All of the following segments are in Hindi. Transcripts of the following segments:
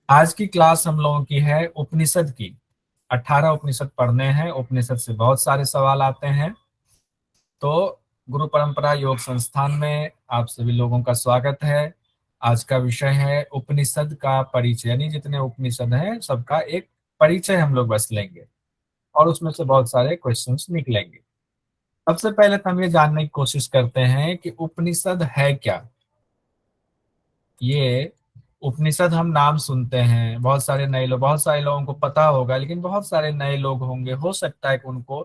आज की क्लास हम लोगों की है उपनिषद की। 18 उपनिषद पढ़ने हैं। उपनिषद से बहुत सारे सवाल आते हैं। तो गुरु परंपरा योग संस्थान में आप सभी लोगों का स्वागत है। आज का विषय है उपनिषद का परिचय, यानी जितने उपनिषद हैं सबका एक परिचय हम लोग बस लेंगे और उसमें से बहुत सारे क्वेश्चंस निकलेंगे। सबसे पहले तो हम ये जानने की कोशिश करते हैं कि उपनिषद है क्या। ये उपनिषद हम नाम सुनते हैं, बहुत सारे लोगों को पता होगा, लेकिन बहुत सारे नए लोग होंगे, हो सकता है कि उनको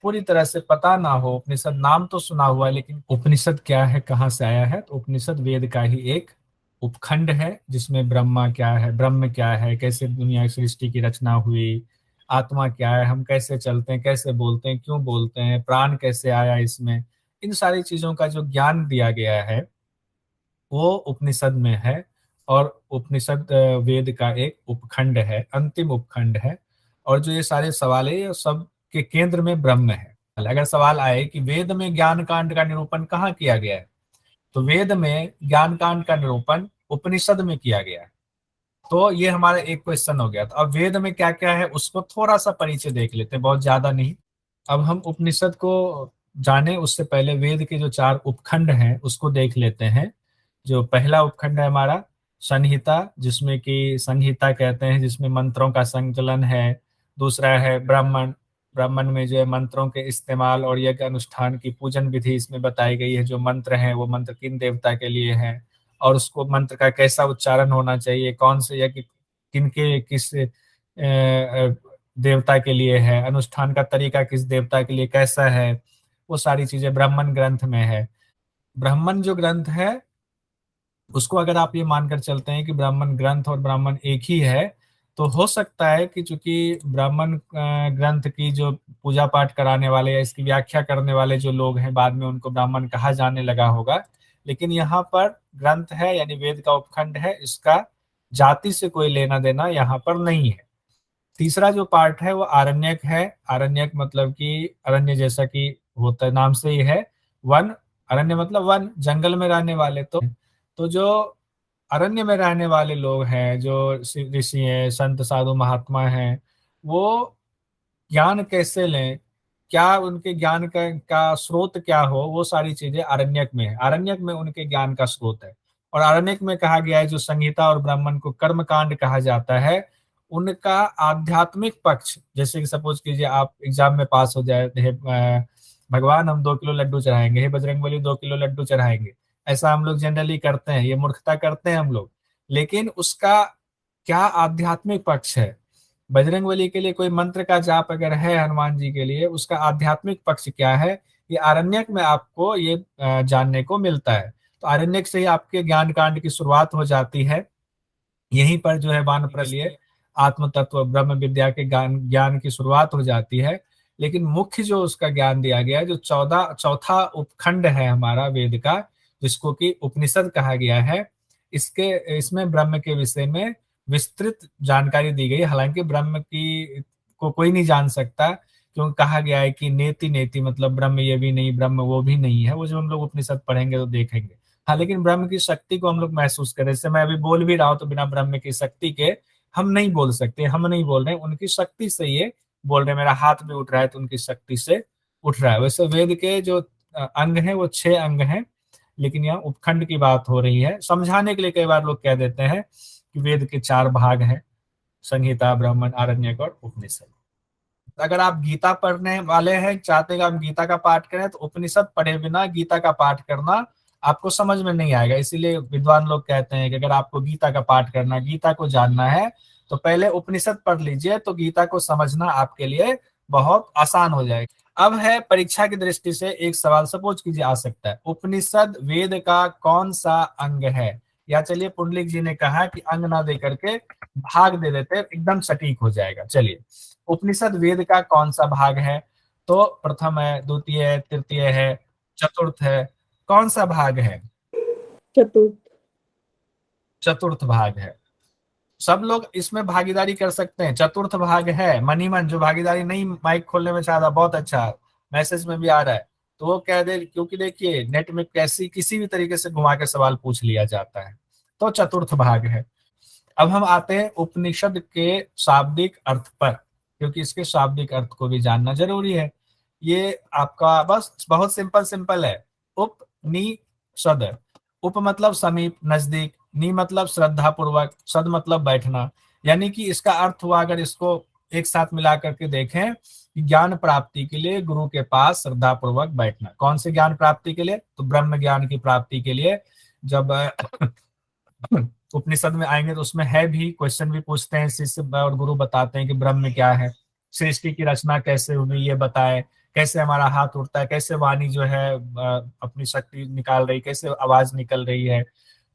पूरी तरह से पता ना हो। उपनिषद नाम तो सुना हुआ है, लेकिन उपनिषद क्या है, कहाँ से आया है। तो उपनिषद वेद का ही एक उपखंड है, जिसमें ब्रह्मा क्या है, ब्रह्म क्या है, कैसे दुनिया की सृष्टि की रचना हुई, आत्मा क्या है, हम कैसे चलते हैं, कैसे बोलते हैं, क्यों बोलते हैं, प्राण कैसे आया इसमें, इन सारी चीजों का जो ज्ञान दिया गया है वो उपनिषद में है। और उपनिषद वेद का एक उपखंड है, अंतिम उपखंड है। और जो ये सारे सवाल है ये सब के केंद्र में ब्रह्म है। अगर सवाल आए कि वेद में ज्ञान कांड का निरूपण कहाँ किया गया है, तो वेद में ज्ञान कांड का निरूपण उपनिषद में किया गया है। तो ये हमारा एक क्वेश्चन हो गया। तो अब वेद में क्या क्या है उसको थोड़ा सा परिचय देख लेते हैं, बहुत ज्यादा नहीं। अब हम उपनिषद को जाने उससे पहले वेद के जो 4 उपखंड हैं उसको देख लेते हैं। जो पहला उपखंड है हमारा संहिता, जिसमें कि संहिता कहते हैं, जिसमें मंत्रों का संकलन है। दूसरा है ब्राह्मण। ब्राह्मण में जो है मंत्रों के इस्तेमाल और यज्ञ अनुष्ठान की पूजन विधि इसमें बताई गई है। जो मंत्र हैं वो मंत्र किन देवता के लिए हैं, और उसको मंत्र का कैसा उच्चारण होना चाहिए, कौन से यज्ञ किनके किस देवता के लिए है, अनुष्ठान का तरीका किस देवता के लिए कैसा है, वो सारी चीजें ब्राह्मण ग्रंथ में है। ब्राह्मण जो ग्रंथ है उसको अगर आप ये मानकर चलते हैं कि ब्राह्मण ग्रंथ और ब्राह्मण एक ही है, तो हो सकता है कि चूंकि ब्राह्मण ग्रंथ की जो पूजा पाठ कराने वाले या इसकी व्याख्या करने वाले जो लोग हैं बाद में उनको ब्राह्मण कहा जाने लगा होगा। लेकिन यहाँ पर ग्रंथ है यानी वेद का उपखंड है, इसका जाति से कोई लेना देना यहाँ पर नहीं है। तीसरा जो पार्ट है वो आरण्यक है। आरण्यक मतलब कि अरण्य जैसा कि होता है, नाम से ही है वन। अरण्य मतलब वन, जंगल में रहने वाले। तो जो अरण्य में रहने वाले लोग हैं, जो ऋषि हैं, संत साधु महात्मा हैं, वो ज्ञान कैसे लें, क्या उनके ज्ञान का स्रोत क्या हो, वो सारी चीजें आरण्यक में है। आरण्यक में उनके ज्ञान का स्रोत है। और आरण्यक में कहा गया है जो संहिता और ब्राह्मण को कर्म कांड कहा जाता है, उनका आध्यात्मिक पक्ष, जैसे कि सपोज कीजिए आप एग्जाम में पास हो जाए, हे भगवान हम 2 किलो लड्डू चढ़ाएंगे, हे बजरंगबली 2 किलो लड्डू चढ़ाएंगे, ऐसा हम लोग जनरली करते हैं, ये मूर्खता करते हैं हम लोग। लेकिन उसका क्या आध्यात्मिक पक्ष है, बजरंगबली के लिए कोई मंत्र का जाप अगर है, हनुमान जी के लिए, उसका आध्यात्मिक पक्ष क्या है, ये आरण्यक में आपको ये जानने को मिलता है। तो आरण्यक से ही आपके ज्ञान कांड की शुरुआत हो जाती है। यहीं पर जो है वानप्रस्थ के लिए आत्म तत्व ब्रह्म विद्या के ज्ञान ज्ञान की शुरुआत हो जाती है। लेकिन मुख्य जो उसका ज्ञान दिया गया है, जो चौथा उपखंड है हमारा वेद का, जिसको कि उपनिषद कहा गया है, इसके इसमें ब्रह्म के विषय में विस्तृत जानकारी दी गई। हालांकि ब्रह्म की को कोई नहीं जान सकता, क्योंकि कहा गया है कि नेति नेति, मतलब ब्रह्म ये भी नहीं, ब्रह्म वो भी नहीं है। वो जब हम लोग उपनिषद पढ़ेंगे तो देखेंगे। हाँ, लेकिन ब्रह्म की शक्ति को हम लोग महसूस करें। जैसे मैं अभी बोल भी रहा हूँ तो बिना ब्रह्म की शक्ति के हम नहीं बोल सकते। हम नहीं बोल रहे हैं, उनकी शक्ति से ये बोल रहे हैं। मेरा हाथ भी उठ रहा है तो उनकी शक्ति से उठ रहा है। वैसे वेद के जो अंग हैं वो 6 अंग हैं, लेकिन यहाँ उपखंड की बात हो रही है। समझाने के लिए कई बार लोग कह देते हैं कि वेद के 4 भाग हैं, संहिता, ब्राह्मण, आरण्यक और उपनिषद। अगर आप गीता पढ़ने वाले हैं, चाहते हैं कि आप गीता का पाठ करें, तो उपनिषद पढ़े बिना गीता का पाठ करना आपको समझ में नहीं आएगा। इसीलिए विद्वान लोग कहते हैं कि अगर आपको गीता का पाठ करना, गीता को जानना है, तो पहले उपनिषद पढ़ लीजिए, तो गीता को समझना आपके लिए बहुत आसान हो जाएगा। अब है परीक्षा की दृष्टि से एक सवाल सपोज कीजिए आ सकता है, उपनिषद वेद का कौन सा अंग है। या चलिए पुंडलिक जी ने कहा कि अंग ना दे करके भाग दे देते, एकदम सटीक हो जाएगा। चलिए, उपनिषद वेद का कौन सा भाग है। तो प्रथम है, द्वितीय है, तृतीय है, चतुर्थ है, कौन सा भाग है। चतुर्थ। चतुर्थ भाग है। सब लोग इसमें भागीदारी कर सकते हैं, चतुर्थ भाग है। मनी मन जो भागीदारी नहीं माइक खोलने में चाहता, बहुत अच्छा, मैसेज में भी आ रहा है, तो वो कह दे, क्योंकि देखिए नेट में कैसी किसी भी तरीके से घुमा के सवाल पूछ लिया जाता है। तो चतुर्थ भाग है। अब हम आते हैं उपनिषद के शाब्दिक अर्थ पर, क्योंकि इसके शाब्दिक अर्थ को भी जानना जरूरी है। ये आपका बस बहुत सिंपल सिंपल है। उपनिषद, उप मतलब समीप, नजदीक, नी मतलब श्रद्धा पूर्वक, सद मतलब बैठना। यानी कि इसका अर्थ हुआ, अगर इसको एक साथ मिला करके देखें, कि ज्ञान प्राप्ति के लिए गुरु के पास श्रद्धा पूर्वक बैठना। कौन से ज्ञान प्राप्ति के लिए? तो ब्रह्म ज्ञान की प्राप्ति के लिए। जब उपनिषद में आएंगे तो उसमें है भी, क्वेश्चन भी पूछते हैं शिष्य और गुरु, बताते हैं कि ब्रह्म क्या है, सृष्टि की रचना कैसे हुई ये बताए, कैसे हमारा हाथ उठता है, कैसे वाणी जो है अपनी शक्ति निकाल रही, कैसे आवाज निकल रही है।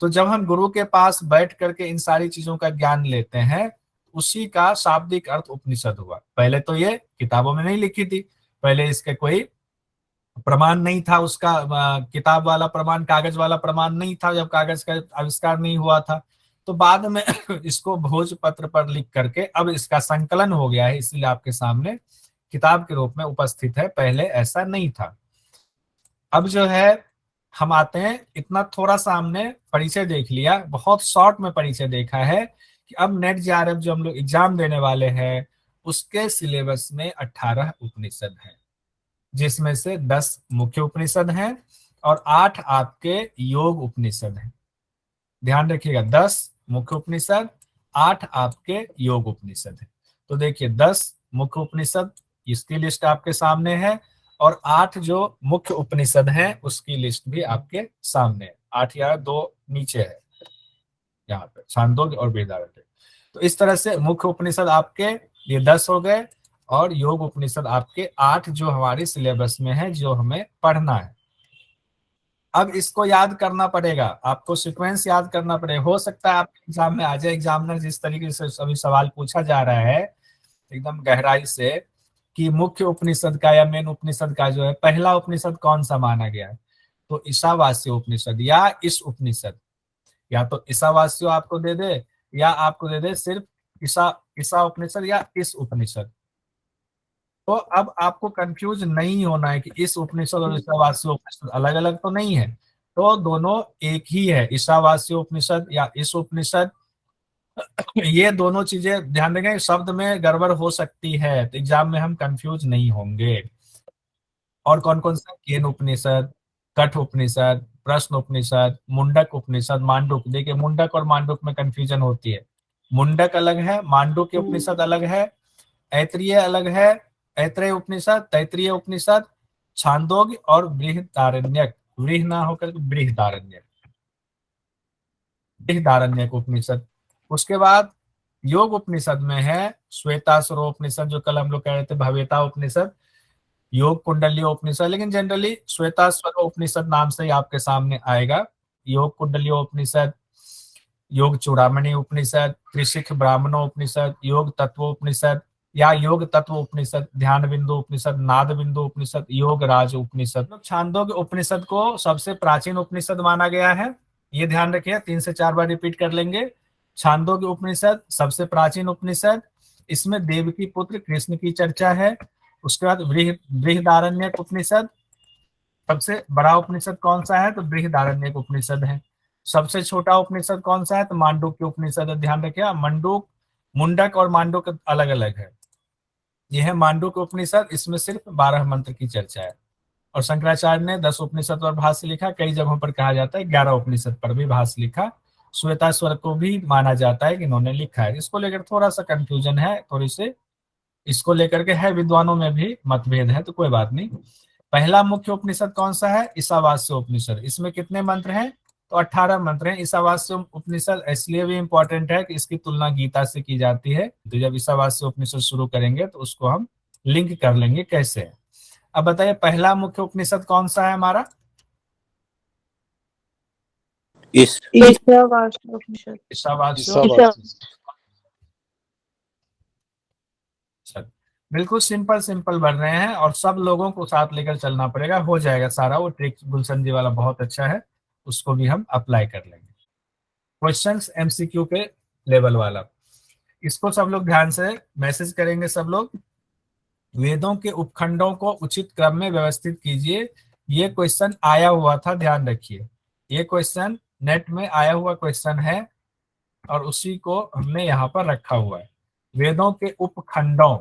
तो जब हम गुरु के पास बैठ करके इन सारी चीजों का ज्ञान लेते हैं, उसी का शाब्दिक अर्थ उपनिषद हुआ। पहले तो ये किताबों में नहीं लिखी थी, पहले इसके कोई प्रमाण नहीं था उसका, किताब वाला प्रमाण, कागज वाला प्रमाण नहीं था, जब कागज का आविष्कार नहीं हुआ था। तो बाद में इसको भोजपत्र पर लिख करके अब इसका संकलन हो गया है, इसलिए आपके सामने किताब के रूप में उपस्थित है, पहले ऐसा नहीं था। अब जो है हम आते हैं, इतना थोड़ा सा हमने परिचय देख लिया, बहुत शॉर्ट में परिचय देखा है, कि अब नेट जेआरएफ जो हम लोग एग्जाम देने वाले हैं, उसके सिलेबस में 18 उपनिषद हैं, जिसमें से 10 मुख्य उपनिषद हैं और 8 आपके योग उपनिषद हैं। ध्यान रखिएगा, 10 मुख्य उपनिषद, 8 आपके योग उपनिषद हैं। तो देखिए 10 मुख्य उपनिषद, इसकी लिस्ट आपके सामने है, और 8 जो मुख्य उपनिषद हैं उसकी लिस्ट भी आपके सामने है। 8 या 2 नीचे है यहाँ पे, छांदोग्य और बृहदारण्यक। तो इस तरह से मुख्य उपनिषद आपके ये 10 हो गए, और योग उपनिषद आपके 8 जो हमारे सिलेबस में है, जो हमें पढ़ना है। अब इसको याद करना पड़ेगा, आपको सीक्वेंस याद करना पड़ेगा। हो सकता है आपके एग्जाम में आ जाए, एग्जामिनर जिस तरीके से सभी सवाल पूछा जा रहा है एकदम गहराई से, कि मुख्य उपनिषद का या मेन उपनिषद का जो है पहला उपनिषद कौन सा माना गया है, तो ईशावास्य उपनिषद या इस उपनिषद, या तो ईशावास्य आपको दे दे, या आपको दे दे सिर्फ ईशा ईशा उपनिषद या इस उपनिषद। तो अब आपको कंफ्यूज नहीं होना है कि इस उपनिषद और ईशावास्य उपनिषद अलग अलग तो नहीं है, तो दोनों एक ही है, ईशावास्य उपनिषद या इस उपनिषद। ये दोनों चीजें ध्यान देंगे, शब्द में गड़बड़ हो सकती है, तो एग्जाम में हम कंफ्यूज नहीं होंगे। और कौन कौन सा? केन उपनिषद, कठ उपनिषद, प्रश्न उपनिषद, मुंडक उपनिषद, मांडुक। देखिए मुंडक और मांडुक में कंफ्यूजन होती है, मुंडक अलग है, मांडुक्य उपनिषद अलग है, ऐत्रेय अलग है, ऐत्रेय उपनिषद, तैत्रीय उपनिषद, छांदोग्य और बृहदारण्यक, बृह ना होकर बृहदारण्यक, बृहदारण्यक उपनिषद। उसके बाद योग उपनिषद में है श्वेतासुर उपनिषद, जो कल हम लोग कह रहे थे भवेता उपनिषद, योग कुंडलीय उपनिषद, लेकिन जनरली श्वेताश्वर उपनिषद नाम से ही आपके सामने आएगा। योग कुंडलीय उपनिषद, योग चूड़ामणि उपनिषद, त्रिशिख ब्राह्मणो उपनिषद, योग तत्व उपनिषद या योग तत्व उपनिषद, ध्यान बिंदु उपनिषद, नाद बिंदु उपनिषद, योग राज उपनिषद। छांदोग्य उपनिषद को सबसे प्राचीन उपनिषद माना गया है, ये ध्यान रखिए, 3 से 4 बार रिपीट कर लेंगे। छांदोग्य उपनिषद सबसे प्राचीन उपनिषद, इसमें देवकी पुत्र कृष्ण की चर्चा है। उसके बाद बृहदारण्यक उपनिषद, सबसे बड़ा उपनिषद कौन सा है, तो बृहदारण्यक उपनिषद है। सबसे छोटा उपनिषद कौन सा है, तो मांडुक्य उपनिषद है। ध्यान रखिए, मंडूक, मुंडक और मांडुक अलग अलग है। यह है मांडुक्य उपनिषद, इसमें सिर्फ 12 मंत्र की चर्चा है, और शंकराचार्य ने 10 उपनिषद पर भाष्य लिखा। कई जगहों पर कहा जाता है 11 उपनिषद पर भी भाष्य लिखा। श्वेताश्वर को भी माना जाता है कि इन्होंने लिखा है। इसको लेकर थोड़ा सा कंफ्यूजन है, थोड़ी सी इसको लेकर के है, विद्वानों में भी मतभेद है, तो कोई बात नहीं। पहला मुख्य उपनिषद कौन सा है, ईशावास्य उपनिषद। इसमें कितने मंत्र हैं, तो 18 मंत्र हैं। ईशावास्य उपनिषद इसलिए भी इंपॉर्टेंट है कि इसकी तुलना गीता से की जाती है, तो जब ईशावास्य उपनिषद शुरू करेंगे तो उसको हम लिंक कर लेंगे कैसे है। अब बताइए पहला मुख्य उपनिषद कौन सा है हमारा, ईशावास्य उपनिषद। बिल्कुल सिंपल सिंपल बन रहे हैं, और सब लोगों को साथ लेकर चलना पड़ेगा, हो जाएगा सारा। वो ट्रिक गुलशन जी वाला बहुत अच्छा है, उसको भी हम अप्लाई कर लेंगे। क्वेश्चंस एमसीक्यू के लेवल वाला, इसको सब लोग ध्यान से मैसेज करेंगे सब लोग। वेदों के उपखंडों को उचित क्रम में व्यवस्थित कीजिए। ये क्वेश्चन आया हुआ था, ध्यान रखिए, ये क्वेश्चन नेट में आया हुआ क्वेश्चन है। और उसी को हमने यहाँ पर रखा हुआ है। वेदों के उपखंडों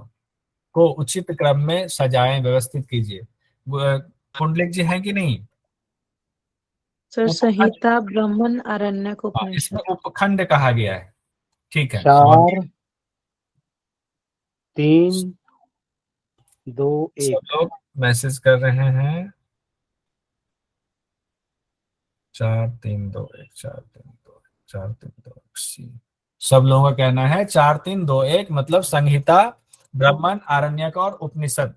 को उचित क्रम में सजाएं, व्यवस्थित कीजिए। पुंडलिक जी हैं कि नहीं? सर उपखंड, संहिता, ब्राह्मण, आरण्यक, हाँ, उपनिषद। इसमें उपखंड कहा गया है। ठीक है, बहुत 4 3 2 सब 1। लोग मैसेज कर रहे हैं। 4 3 2 1, 4 3 2 1, 4 3 2 1 सी। सब लोगों का कहना है 4 3 2 1, मतलब संहिता, ब्राह्मण, आरण्यक और उपनिषद,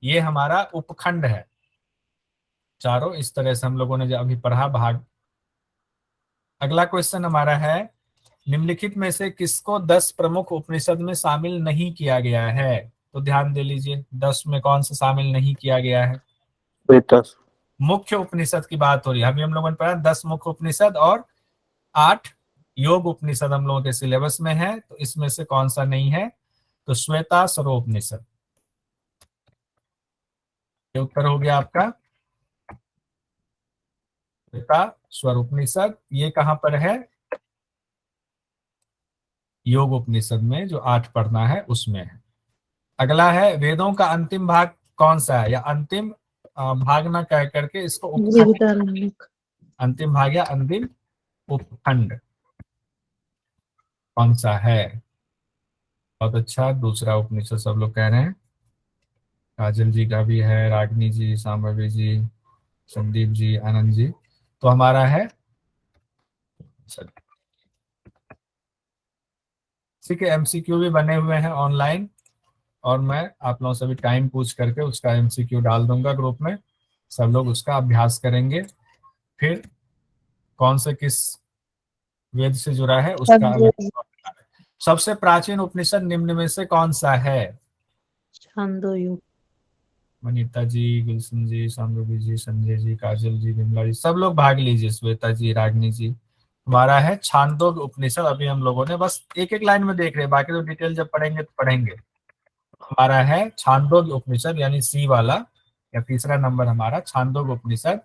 ये हमारा उपखंड है। चारों इस तरह से हम लोगों ने जो अभी पढ़ा भाग। अगला क्वेश्चन हमारा है, निम्नलिखित में से किसको 10 प्रमुख उपनिषद में शामिल नहीं किया गया है? तो ध्यान दे लीजिए, 10 में कौन सा शामिल नहीं किया गया है? श्वेतस। मुख्य उपनिषद की बात हो रही है। अभी हम लोगों ने पढ़ा 10 मुख्य उपनिषद और 8 योग उपनिषद हम लोगों के सिलेबस में है, तो इसमें से कौन सा नहीं है? तो श्वेता स्वरोपनिषद, ये उत्तर हो गया आपका। श्वेता स्वरोपनिषद ये कहां पर है? योग उपनिषद में, जो 8 पढ़ना है उसमें है। अगला है, वेदों का अंतिम भाग कौन सा है? या अंतिम भाग ना कह करके इसको उपखंड, बृहदारण्यक। अंतिम भाग या अंतिम उपखंड कौन सा है? बहुत अच्छा, दूसरा उपनिषद सब लोग कह रहे हैं। काजल जी का भी है, रागनी जी, सांभवी जी, संदीप जी, आनंद जी। तो हमारा है सर। इसी के एमसीक्यू भी बने हुए हैं ऑनलाइन, और मैं आप लोगों से भी टाइम पूछ करके उसका एमसीक्यू डाल दूंगा ग्रुप में, सब लोग उसका अभ्यास करेंगे। फिर कौन से किस वेद से जुड़ा है उसका अलग। सबसे प्राचीन उपनिषद निम्न में से कौन सा है? छांदोग्य। वनिता जी, गुलशन जी, शाम्भवी जी, संजय जी, काजल जी, विमला जी, सब लोग भाग लीजिए, श्वेता जी, रागनी जी। हमारा है छांदोग्य उपनिषद। अभी हम लोगों ने बस एक एक लाइन में देख रहे हैं, बाकी तो डिटेल जब पढ़ेंगे तो पढ़ेंगे। हमारा है छांदोग्य उपनिषद, यानी सी वाला, या तीसरा नंबर हमारा छांदोग्य उपनिषद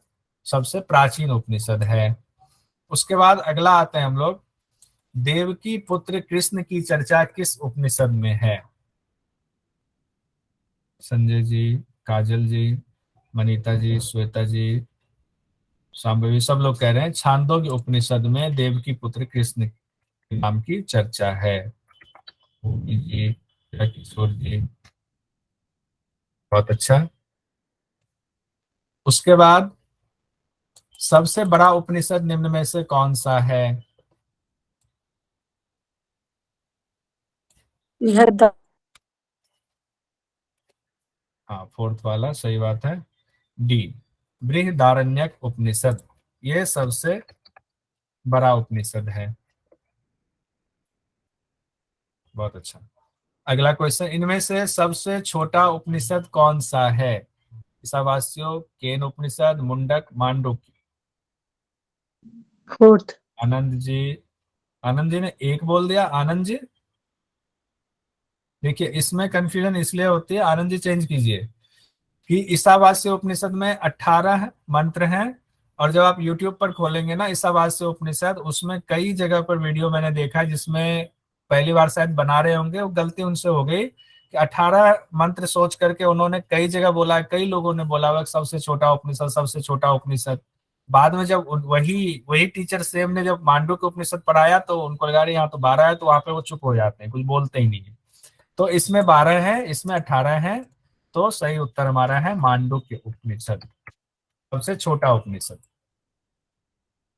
सबसे प्राचीन उपनिषद है। उसके बाद अगला आते हैं हम लोग, देवकी पुत्र कृष्ण की चर्चा किस उपनिषद में है? संजय जी, काजल जी, मनीता जी, श्वेता जी, शाम्भवी, सब लोग कह रहे हैं छांदोग्य उपनिषद में देवकी पुत्र कृष्ण के नाम की चर्चा है। भूमि जी, किशोर जी, बहुत अच्छा। उसके बाद सबसे बड़ा उपनिषद निम्न में से कौन सा है? बृहदा। हाँ, फोर्थ वाला सही बात है, डी, बृहदारण्यक उपनिषद, ये सबसे बड़ा उपनिषद है। बहुत अच्छा। अगला क्वेश्चन, इनमें से सबसे छोटा उपनिषद कौन सा है? ईशावास्यो, केन उपनिषद, मुंडक, मांडुक्य। फोर्थ। आनंद जी, आनंद जी ने एक बोल दिया। आनंद जी, देखिए इसमें कंफ्यूजन इसलिए होती है, आनंद जी चेंज कीजिए, कि ईशावास्य उपनिषद में 18 मंत्र हैं, और जब आप YouTube पर खोलेंगे ना ईशावास्य उपनिषद, उसमें कई जगह पर वीडियो मैंने देखा है जिसमें पहली बार शायद बना रहे होंगे, वो गलती उनसे हो गई कि 18 मंत्र सोच करके उन्होंने कई जगह बोला, कई लोगों ने बोला हुआ सबसे छोटा उपनिषद, सबसे छोटा उपनिषद। बाद में जब वही वही टीचर सेम ने जब मांडू के उपनिषद पढ़ाया तो उनको लगा रही यहाँ तो 12 है, तो वहां पे वो चुप हो जाते हैं, कुछ बोलते ही नहीं है। तो इसमें 12 है, इसमें 18 है। तो सही उत्तर हमारा है मांडुक्य उपनिषद, सबसे छोटा उपनिषद।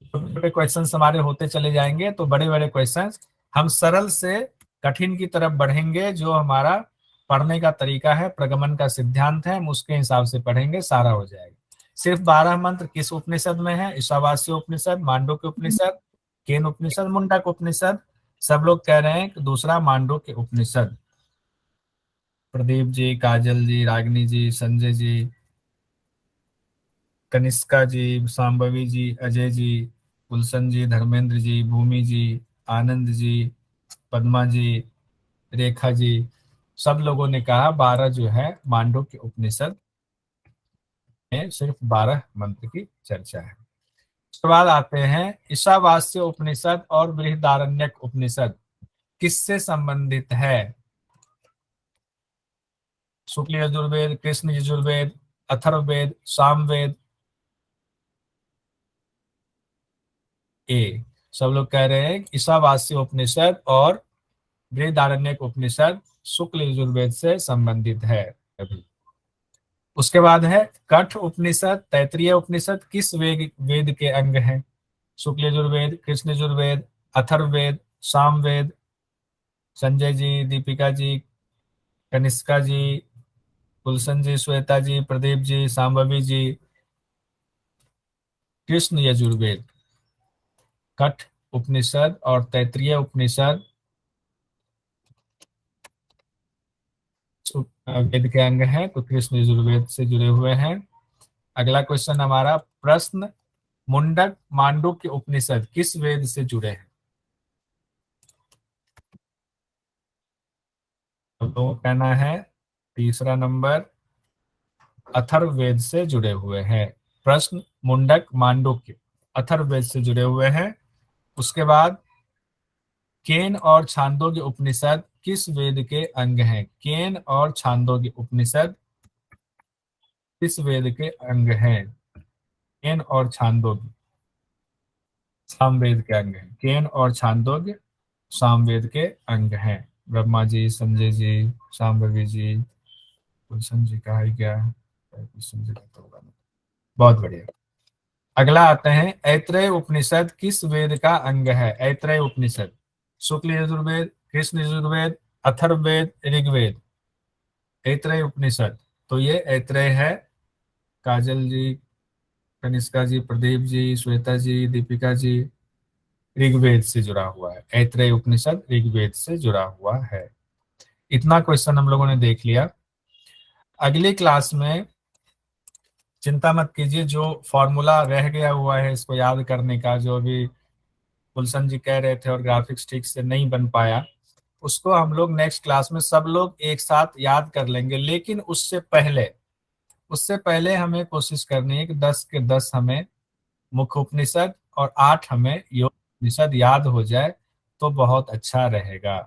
छोटे छोटे क्वेश्चन हमारे होते चले जाएंगे, तो बड़े बड़े क्वेश्चन हम सरल से कठिन की तरफ बढ़ेंगे। जो हमारा पढ़ने का तरीका है, प्रगमन का सिद्धांत है, हम उसके हिसाब से पढ़ेंगे, सारा हो जाएगा। सिर्फ 12 मंत्र किस उपनिषद में है? ईशावास्य उपनिषद, मांडुक्य उपनिषद, केन उपनिषद, मुंडक उपनिषद। सब लोग कह रहे हैं कि दूसरा मांडुक्य उपनिषद। प्रदीप जी, काजल जी, रागिनी जी, संजय जी, कनिष्का जी, सांभवी जी, अजय जी, गुलशन जी, धर्मेंद्र जी, भूमि जी, आनंद जी, पद्मा जी, रेखा जी, सब लोगों ने कहा 12 जो है मांडुक्य उपनिषद में सिर्फ 12 मंत्र की चर्चा है। उसके बाद आते हैं ईशावास्य उपनिषद और बृहदारण्यक उपनिषद किससे संबंधित है? शुक्ल यजुर्वेद, कृष्ण यजुर्वेद, अथर्ववेद, सामवेद। ए, सब लोग कह रहे हैं ईशावास्य उपनिषद और बृहदारण्यक उपनिषद शुक्ल यजुर्वेद से संबंधित है अभी। उसके बाद है कठ उपनिषद, तैत्रीय उपनिषद किस वेद के अंग हैं? शुक्ल यजुर्वेद, कृष्ण यजुर्वेद, अथर्ववेद, सामवेद। संजय जी, दीपिका जी, कनिष्का जी, गुलशन जी, श्वेता जी, प्रदीप जी, सांभवी जी। कृष्ण यजुर्वेद, कठ उपनिषद और तैत्रीय उपनिषद वेद के अंग हैं, तो कृष्ण यजुर्वेद से जुड़े हुए हैं। अगला क्वेश्चन हमारा प्रश्न, मुंडक मांडुक्य उपनिषद किस वेद से जुड़े हैं? तो कहना है तीसरा नंबर अथर्ववेद से जुड़े हुए हैं। प्रश्न, मुंडक मांडुक्य अथर्ववेद से जुड़े हुए हैं। उसके बाद केन और छांदोग्य उपनिषद किस वेद के अंग हैं? केन और छांदोग्य उपनिषद किस वेद के अंग हैं? केन और छांदोग्य सामवेद के अंग हैं। केन और छांदोग्य सामवेद के अंग हैं। ब्रह्मा जी, संजय जी, शांभवी जी, गुलशन जी का है क्या? गुलशन जी का तो होगा नहीं। बहुत बढ़िया। अगला आते हैं ऐत्रेय उपनिषद किस वेद का अंग है? ऐत्रेय उपनिषद शुक्ल यजुर्वेद, कृष्ण यजुर्वेद, अथर्ववेद, ऋग्वेद। ऐत्रेय उपनिषद, तो ये ऐत्रेय है। काजल जी, कनिष्का जी, प्रदीप जी, श्वेता जी, दीपिका जी, ऋग्वेद से जुड़ा हुआ है। ऐत्रेय उपनिषद ऋग्वेद से जुड़ा हुआ है। इतना क्वेश्चन हम लोगों ने देख लिया। अगली क्लास में चिंता मत कीजिए, जो फॉर्मूला रह गया हुआ है इसको याद करने का, जो अभी गुलशन जी कह रहे थे और ग्राफिक्स ठीक से नहीं बन पाया, उसको हम लोग नेक्स्ट क्लास में सब लोग एक साथ याद कर लेंगे। लेकिन उससे पहले हमें कोशिश करनी है कि 10 के 10 हमें मुख्य उपनिषद और 8 हमें योग उपनिषद याद हो जाए तो बहुत अच्छा रहेगा।